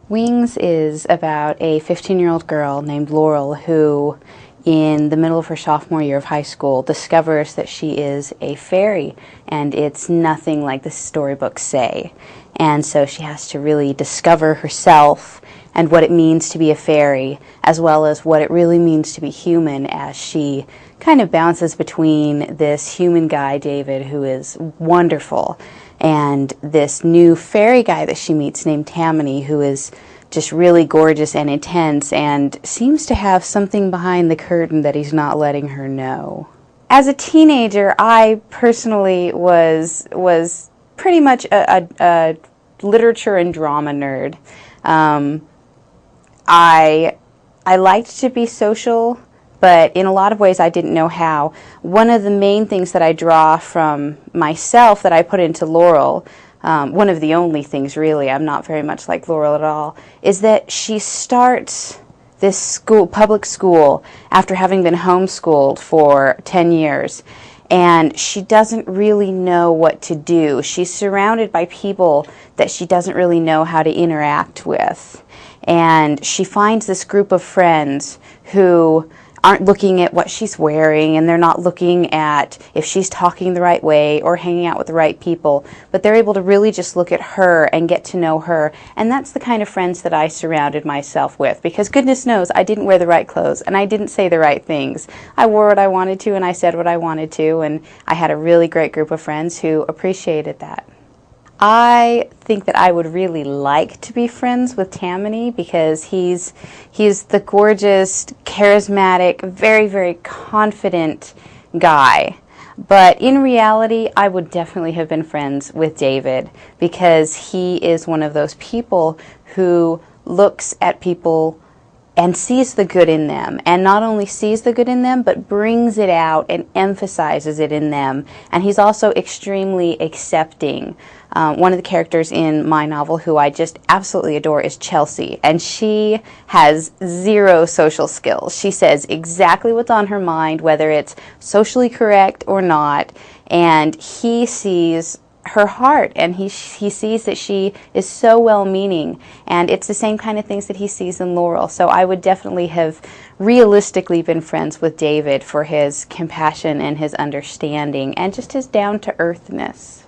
Wings is about a 15-year-old girl named Laurel who, in the middle of her sophomore year of high school, discovers that she is a fairy, and it's nothing like the storybooks say. And so she has to really discover herself and what it means to be a fairy, as well as what it really means to be human, as she kind of bounces between this human guy, David, who is wonderful, and this new fairy guy that she meets named Tammany, who is just really gorgeous and intense and seems to have something behind the curtain that he's not letting her know. As a teenager, I personally was pretty much a literature and drama nerd. I liked to be social, but in a lot of ways I didn't know how. One of the main things that I draw from myself that I put into Laurel, one of the only things really, I'm not very much like Laurel at all, is that she starts this public school after having been homeschooled for 10 years. And she doesn't really know what to do. She's surrounded by people that she doesn't really know how to interact with. And she finds this group of friends who aren't looking at what she's wearing, and they're not looking at if she's talking the right way or hanging out with the right people, but they're able to really just look at her and get to know her. And that's the kind of friends that I surrounded myself with, because goodness knows I didn't wear the right clothes and I didn't say the right things. I wore what I wanted to and I said what I wanted to, and I had a really great group of friends who appreciated that. I think that I would really like to be friends with Tammany, because he's the gorgeous, charismatic, very, very confident guy. But in reality, I would definitely have been friends with David, because he is one of those people who looks at people and sees the good in them, and not only sees the good in them, but brings it out and emphasizes it in them. And he's also extremely accepting. One of the characters in my novel who I just absolutely adore is Chelsea, and she has zero social skills. She says exactly what's on her mind, whether it's socially correct or not, and he sees her heart, and he sees that she is so well-meaning, and it's the same kind of things that he sees in Laurel. So I would definitely have realistically been friends with David for his compassion and his understanding and just his down-to-earthness.